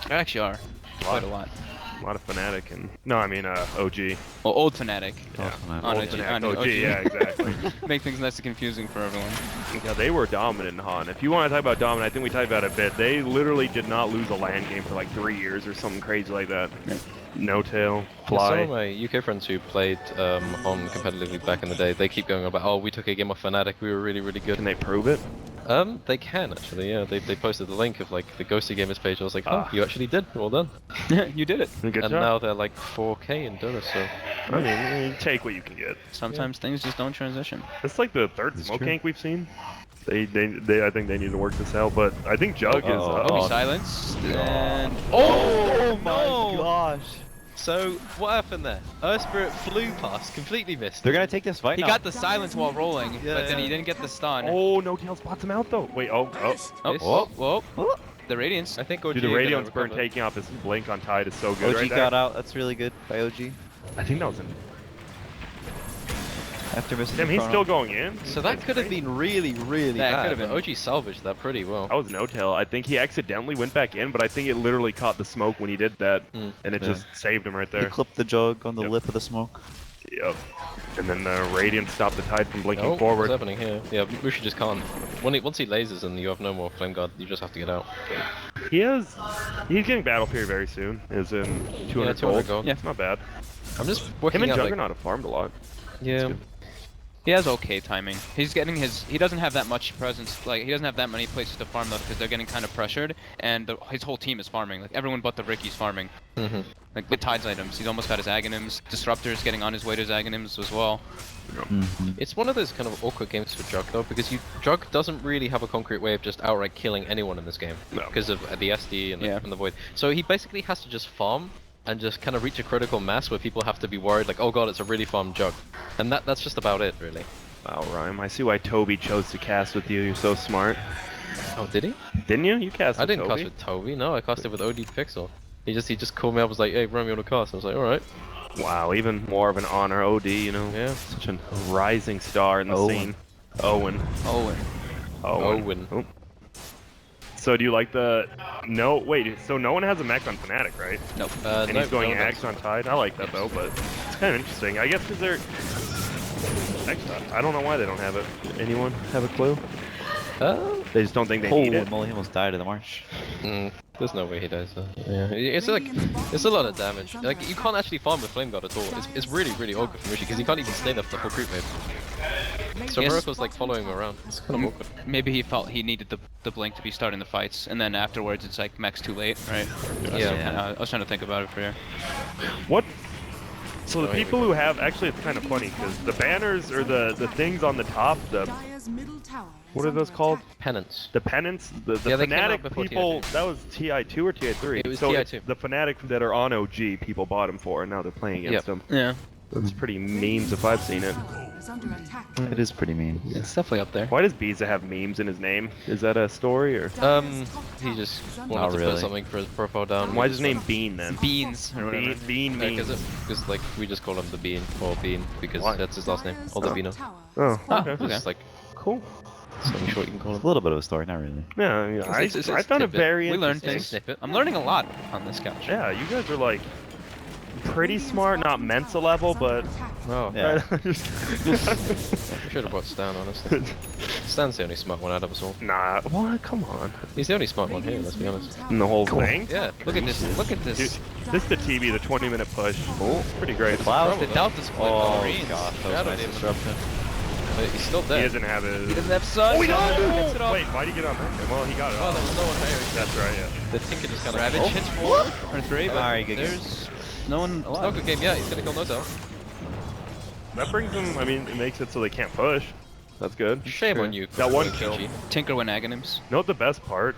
There actually are. Quite a lot. A lot of Fnatic and... No, I mean, OG. Well, old Fnatic. Yeah. On OG, Fnatic, on OG, OG. yeah, exactly. Make things nice and confusing for everyone. Yeah, they were dominant in Han. If you want to talk about dominant, I think we talked about it a bit. They literally did not lose a LAN game for like 3 years or something crazy like that. Yeah. No tail, Some of fly. my UK friends who played on competitively back in the day, they keep going about, oh, we took a game off Fnatic, we were really, really good. Can they prove it? They can actually, yeah. They posted the link of like the Ghosty Gamers page. I was like, oh, Ah. you actually did. Well done. You did it. Good And job. now they're like 4K in Dota, so I mean, you take what you can get. Sometimes things just don't transition. It's like the third That's smoke true. gank we've seen. They, I think they need to work this out, but I think Jug is. Uh-oh. I'll Oh. be silenced. And Oh my gosh. So what happened there? Spirit flew past, completely missed. They're gonna take this fight he now. got the silence while rolling, Yeah, but then he yeah. didn't get the stun. Oh, no tail spots him out though. Wait, oh. Oh, whoa, whoa. The Radiance. I think OG Dude, the are gonna Radiance burn recover. taking off his blink on Tide is so good OG right there. got out. That's really good by OG. I think that was in. After missing Damn, the he's chrono. still going in. So that could have been really, really That bad. could have been. but OG salvaged that pretty well. That was no tail. I think he accidentally went back in, but I think it literally caught the smoke when he did that, Mm. and it Yeah. just saved him right He there. clipped the jug on the Yep. lip of the smoke. Yep. And then the Radiant stopped the Tide from blinking Oh, forward. what's happening here? Yeah, Musha just can't. Once he lasers and you have no more Flame Guard, you just have to get out. He's getting Battle Period very soon. Is in 200, 200 gold. gold. Yeah. It's not bad. I'm just working Him and out Juggernaut have farmed a lot. yeah. good. He has okay timing. He's getting he doesn't have that much presence, like he doesn't have that many places to farm though because they're getting kind of pressured and his whole team is farming. Like everyone but the Ricky's farming. Like the Tides items, he's almost got his Aghanims. Disruptor's getting on his way to his Aghanims as well. It's one of those kind of awkward games for Jug though, because Jug doesn't really have a concrete way of just outright killing anyone in this game because of the SD and the Void. So he basically has to just farm and just kind of reach a critical mass where people have to be worried, like, oh god, it's a really farmed Jug. And that's just about it, really. Wow, Rhyme, I see why Toby chose to cast with you. You're so smart. Oh, did he? Didn't you? You cast with I didn't Toby? cast with Toby, no, I casted with OD Pixel. He just called me up, was like, hey, Rhyme, you want to cast? I was like, alright. Wow, even more of an honor, OD, you know? Yeah. Such a rising star in the scene. Owen. Owen. Oh. So do you like the... No, wait, so no one has a mech on Fnatic, right? Nope. And he's going Axe on Tide? I like that though, but it's kind of interesting. I guess because they're... Actually, I don't know why they don't have it. Anyone have a clue? They just don't think they need it. Molly almost died in the march. There's no way he dies though. Yeah, it's like, it's a lot of damage. Like, you can't actually farm with Flame God at all. It's really, really awkward for Mushi, because he can't even stay there for the full creep wave. So Miracle's like following him around. It's kind of awkward. Maybe he felt he needed the blink to be starting the fights, and then afterwards it's like mech's too late, right? I was trying to think about it for you. What? So the people who have... Actually, it's kind of funny, because the banners, or the things on the top, the... What are those called? Pennants. The pennants? The Fnatic people, that was TI2 or TI3? It was so TI2. The Fnatic that are on OG, people bought them for, and now they're playing against them. Yeah. That's pretty memes if I've seen it. It is pretty mean. It's definitely up there. Why does Biza have memes in his name? Is that a story, or...? He just wanted to put something for his profile down. Why's his name Bean, then? Beans. Or whatever. Bean memes. Because like, we just call him the Bean, or Bean, because that's his last name. Or the Beano. Oh, okay. It's just like, Cool. something short you can call It's him. a little bit of a story, not really. Yeah, I It's found it tidbit. very We learned interesting. things. I'm learning a lot on this couch. Yeah, you guys are like pretty smart, not Mensa level, but Oh, Yeah. we should have brought Stan, honestly. Stan's the only smart one I'd ever saw. nah. What? Come on. He's the only smart one here, let's be honest. In the whole thing. Yeah, Look at this. Look at Dude, this. this is the TB, the 20-minute push. Oh, pretty great. Wow. The Delta split. Oh, Marines. gosh, that Yeah, was nice dude. disruption. But he's still He dead. doesn't have his. He doesn't have sun. Oh, he Gets does! it off. Wait, why'd he get on that? Well, he got it Oh, off. there was no one here. That's right, yeah. The Tinker just kind of... Ravage hits 4 or 3, but Alright, good game. there's no one It's not a alive. good game, yeah, he's gonna kill Noto. That brings him, I mean, it makes it so they can't push. That's good. Shame on you. That one GG. kill. Tinker win Aghanims. You know what the best part?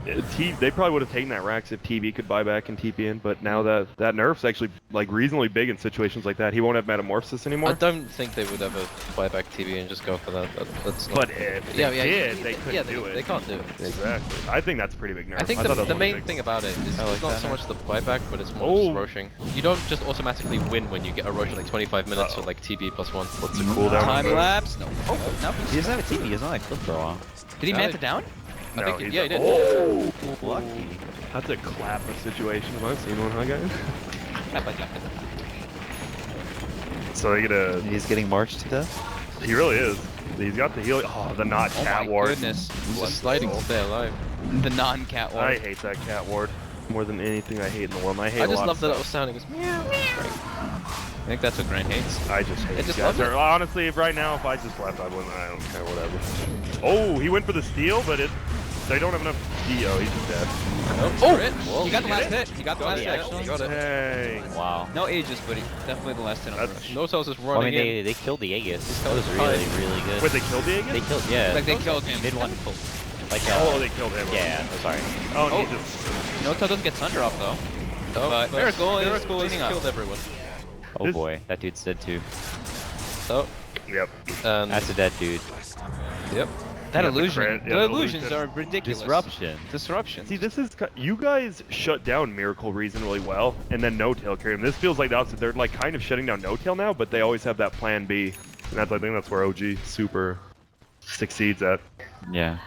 They probably would have taken that Rax if TB could buy back and TP in, but now that nerf's actually like reasonably big in situations like that, he won't have Metamorphosis I anymore. don't think they would ever buy back TV and just go for that. That's not... But if they did, they couldn't do it. They can't do it. Exactly. I think that's a pretty big nerf. I think thought that was the one of main big thing about it is like it's not that. so much the buyback, but it's more just roshing. You don't just automatically win when you get a rosh in like 25 minutes or like TB +1. What's the cooldown? Time lapse. No. Oh, no. He doesn't have a TV, he doesn't like flip for a while. Did he manta down? I No, think he's yeah, he did. Oh, Lucky. that's a clapper situation. Have I seen one, huh, guys? So they get a. He's getting marched to death. He really is. He's got the heal. Oh, the not Oh cat my ward. goodness. He's just sliding to stay alive. The non-cat I ward. hate that cat ward more than anything I hate in the world. And I hate I a just lot love of the little stuff. sound. It goes meow meow. I think that's what Grant hates. I just hate It just these guys. loves it. Honestly, if right now, if I just left, I wouldn't. I don't care, whatever. Oh, he went for the steal, but they don't have enough. Oh, he's just dead. Oh! Crit. He got the last hit. He got the last hit, actually. Got it. Hey. Wow. No Aegis, but he definitely the last hit on the That's- rush. No Tells is Well, I running mean, in. they killed the Aegis. He's That was coming really, behind. really good. Wait, they killed the Aegis? They killed, yeah. Like they killed him. Mid one. Like, Oh, they killed him. yeah, sorry. Oh, and Oh. he just. No Tail doesn't get Sunder off though. Oh, But Miracle is just cleaning up. killed everyone. Oh This- boy, that dude's dead too. Oh, Yep. and That's a dead dude. yep. That Yeah, the illusion. crit, yeah, The the illusions illusion. are ridiculous. Disruption. Disruption. See, this is you guys shut down Miracle Reason really well, and then No Tail carried him. This feels like the opposite. They're like kind of shutting down No Tail now, but they always have that Plan B, and I think that's where OG super succeeds at. Yeah.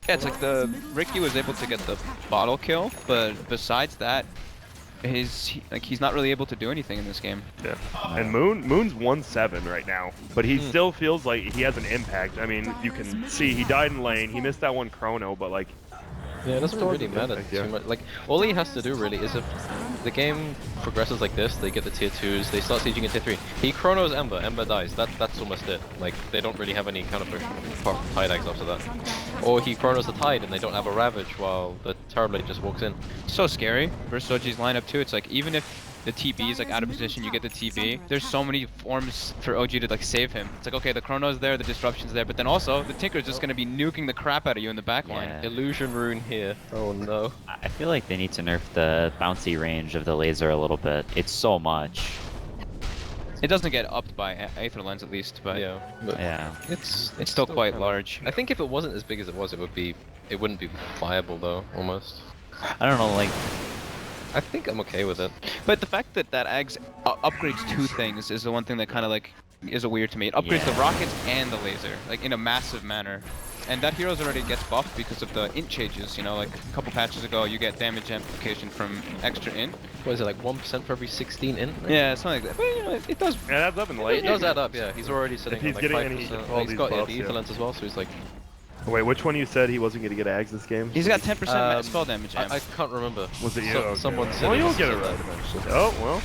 Yeah, it's like the Ricky was able to get the bottle kill, but besides that, he's not really able to do anything in this game. Yeah. And Moon's 1-7 right now, but he still feels like he has an impact. I mean, you can see he died in lane. He missed that one chrono, but like. Yeah, it doesn't Still really has an matter impact, too yeah. much. Like, all he has to do really is if the game progresses like this, they get the tier 2s, they start sieging in tier 3. He chronos Ember. Ember dies. That's almost it. Like they don't really have any counter push apart from Tide Eggs after that. Or he chronos the Tide and they don't have a Ravage while the Terrorblade just walks in. So scary versus OG's lineup too. It's like even if the TB is like out of position, you get the TB. There's so many forms for OG to like save him. It's like okay, the Chrono's there, the Disruption's there, but then also the Tinker's just gonna be nuking the crap out of you in the back line. Yeah. Illusion Rune here. Oh no. I feel like they need to nerf the bouncy range of the laser a little bit. It's so much. It doesn't get upped by Aether Lens at least, but Yeah. But Yeah. it's still quite kinda- large. I think if it wasn't as big as it was, it wouldn't be viable though. Almost. I don't know, like, I think I'm okay with it. But the fact that Ags upgrades two things is the one thing that kind of like is weird to me. It upgrades the Yeah. rockets and the laser, like in a massive manner. And that hero's already gets buffed because of the int changes, you know, like a couple patches ago you get damage amplification from extra int. What is it, like 1% for every 16 int? Yeah, something like that. But you know, it does. It adds up in the late It does game. add up, yeah. He's already sitting he's on like getting 5%. any- all He's these got buffs, the yeah. ether lens as well, so he's like... Wait, which one you said he wasn't gonna get Ags this game? He's got 10% Um, spell damage amp. I can't remember. Was it you? So, Okay. someone said Well, it you'll was get it said right that. eventually. Oh, well.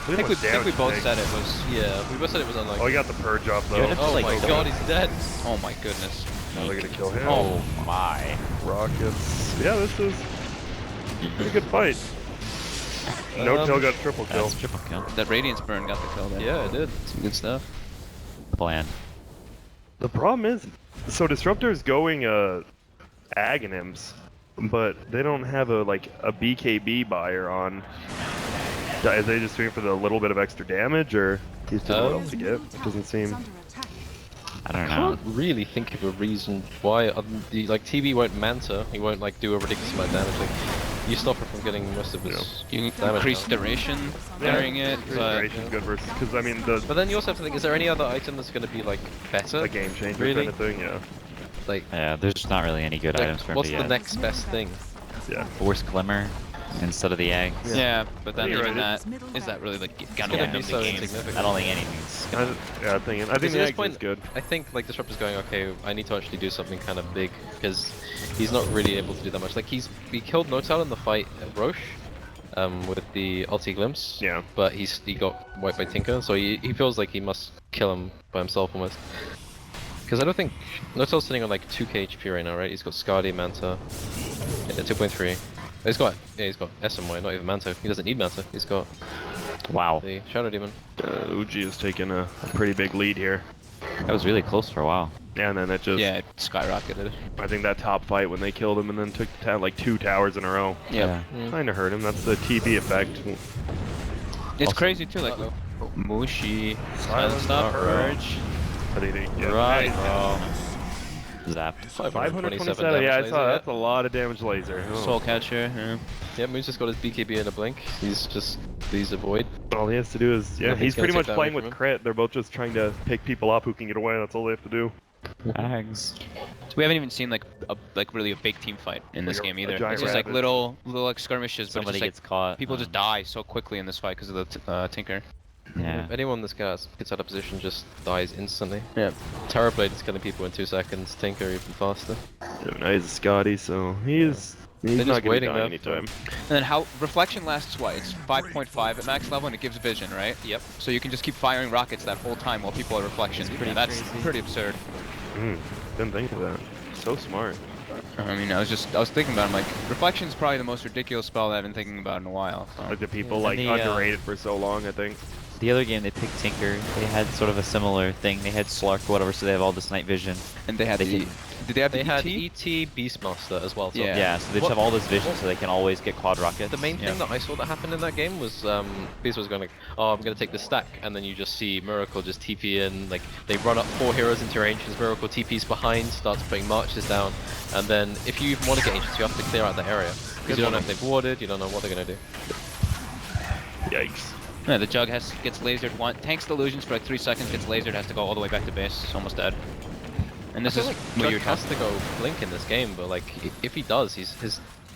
I think we both said it was. Yeah, we both said it was on like... Oh, he got the purge off though. You're Oh like, my god, he's dead! Oh my goodness. Now they're gonna kill him. oh my. Rockets. Yeah, this is a pretty good fight. No kill got triple kill. That's triple kill. That Radiance burn got the kill there. Yeah, it did. Some good stuff. Plan. The problem is, so Disruptor's going Aghanims, but they don't have a BKB buyer on. Is they just doing it for the little bit of extra damage, or he's doing what else to get? It doesn't seem. I don't I know. can't really think of a reason why like TB won't Manta, he won't like do a ridiculous amount of damage. Like, you stop it from getting most of his You can damage increase down. duration during it, but Duration's good versus, because I mean the But then you also have to think, is there any other item that's going to be like better? a game changer Really? kind of thing. Yeah, Like, Yeah, there's just not really any good like, items for him what's to the get. next best thing? yeah. Force Glimmer instead of the eggs. yeah, but then You're even right. that is that really like gonna gonna win be them so the game? insignificant. I don't think anything's I, gonna... yeah, I think Because the at this eggs point, is good. I think like Disruptor's going, okay, I need to actually do something kind of big because he's not really able to do that much. Like he killed Notal in the fight at Roche with the ulti glimpse. Yeah. But he got wiped by Tinker, so he feels like he must kill him by himself almost. Because I don't think Notal's sitting on like 2k HP right now, right? He's got Skadi, Manta, 2.3. He's got SMY, not even Manta. He doesn't need Manta. He's got Wow. the Shadow Demon. Uji has taken a pretty big lead here. That was really close for a while. Yeah, and then it just, Yeah, it skyrocketed. I think that top fight when they killed him and then took like 2 towers in a row. Yeah. Kinda hurt him, that's the TB effect. It's Also- crazy too, like Uh-oh. Mushi, Silence, Stop, not Purge. I think they, yeah. Right. Nice. Zapped. 527, yeah, I damage saw laser, that's a lot of damage laser. Oh. Soul Catcher. Yeah. Yeah, Moon's just got his BKB in a blink. He's just please avoid. All he has to do is, yeah, Nothing's he's gonna pretty take much that playing away with from crit. They're both just trying to pick people up who can get away. That's all they have to do. Eggs. So we haven't even seen like really a big team fight in this Like a- game a either. giant It's just like rabbit. little like skirmishes, but Somebody it's just gets caught. like people just die so quickly in this fight because of the Tinker. Yeah. If anyone this gets out of position just dies instantly. Yeah. Terrorblade is killing people in 2 seconds. Tinker even faster. Now he's a Scotty, so he's They're not just gonna waiting die there anytime. And then how reflection lasts what? It's 5.5 at max level and it gives vision, right? Yep. So you can just keep firing rockets that whole time while people are reflection. It's pretty That's crazy. pretty absurd. Didn't think of that. So smart. I mean, I was thinking about it, I'm like, reflection's probably the most ridiculous spell that I've been thinking about in a while. So. Like the people And like the, underrated for so long, I think. The other game they picked Tinker. They had sort of a similar thing. They had Slark or whatever, so they have all this night vision. And they had They the, can- did they have They the had ET? ET Beastmaster as well. So Yeah. Yeah, so they just What- have all this vision, so they can always get quad rockets. The main thing that I saw that happened in that game was Beast was going like, oh, I'm going to take the stack, and then you just see Miracle just TP in, like they run up 4 heroes into your ancients, Miracle TP's behind, starts putting marches down, and then if you even want to get ancients, you have to clear out the area because you don't know if they've warded, you don't know what they're going to do. Yikes. Yeah, the Jug gets lasered one, tanks the illusions for like 3 seconds, gets lasered, has to go all the way back to base, it's almost dead. And this I is feel what like you're Jug has to go Blink in this game, but like if he does, his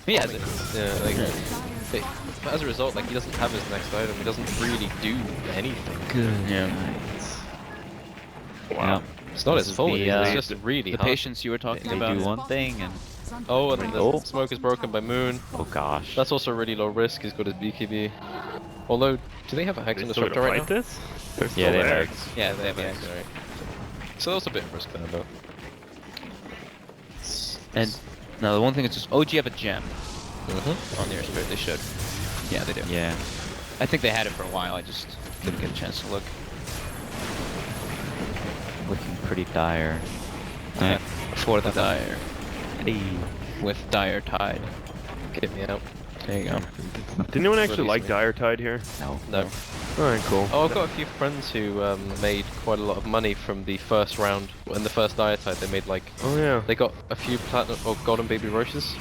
He has it. yeah, like but as a result, like he doesn't have his next item, he doesn't really do anything. Good. Yeah. Wow. It's not This his is fault, the, it's just really The hard. patience you were talking They about. do one thing and... Oh, and the Oh. smoke is broken by Moon. Oh gosh. That's also really low risk, he's got his BKB. Although, do they have a Hex They in the still structure gonna right fight now? this? They're Yeah, still they there. have Yeah, they have Yeah, X. alright. So that's a bit of risk there, but... And now the one thing is just OG have a gem Mm-hmm. on their spirit. They should. Yeah, they do. Yeah. I think they had it for a while. I just didn't get a chance to look. Looking pretty dire. For the dire, Hey. with dire tide. Get me out. There you go. Did anyone actually Release like me. Dire Tide here? No. No. Alright, cool. Oh, I've got a few friends who made quite a lot of money from the first round. In the first Dietide, they made like... Oh yeah. They got a few platinum or golden baby roaches.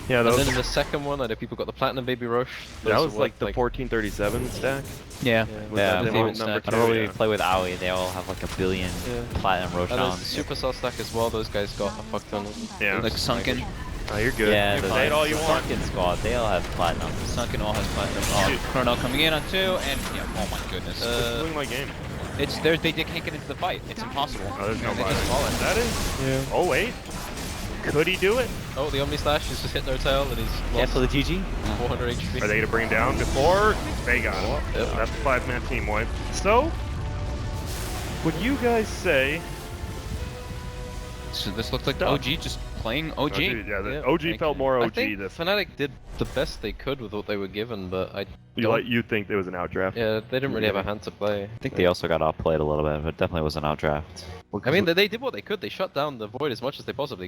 Yeah, And that then was, in the second one, I know people got the platinum baby roach. that Those was were like the worth, 1437 stack. Yeah. Was Yeah, that the they one won't number stack. two? Whenever we Yeah. play with Aoi, they all have like a billion Yeah. platinum And there's Roshans. the Supercell stack as well. Those guys got a fuck ton. Yeah. Like sunken. Oh, you're good. Yeah, the Say it all you want. Sunken squad, they all have platinum. Sunken all has platinum. Oh, Chrono coming in on 2, and yeah, oh my goodness. It's doing my game. It's there. They can't get into the fight. It's impossible. Oh, there's no They body. just fall in. That is? Yeah. Oh wait. Could he do it? Oh, the Omni Slash is just hit no tail and he's Yeah, lost for the GG. 400 HP. Are they gonna bring him down before? They got him. Yep. That's a 5-man team wipe. So, would you guys say So this looks like Done. OG just playing OG. Yeah, the Yeah, OG thank felt you. more I OG think this. Fnatic did the best they could with what they were given, but I You don't- like you think there was an outdraft? yeah, they didn't really have a hand to play. I think they also got outplayed a little bit, but definitely was an outdraft. I mean, they did what they could. They shut down the Void as much as they possibly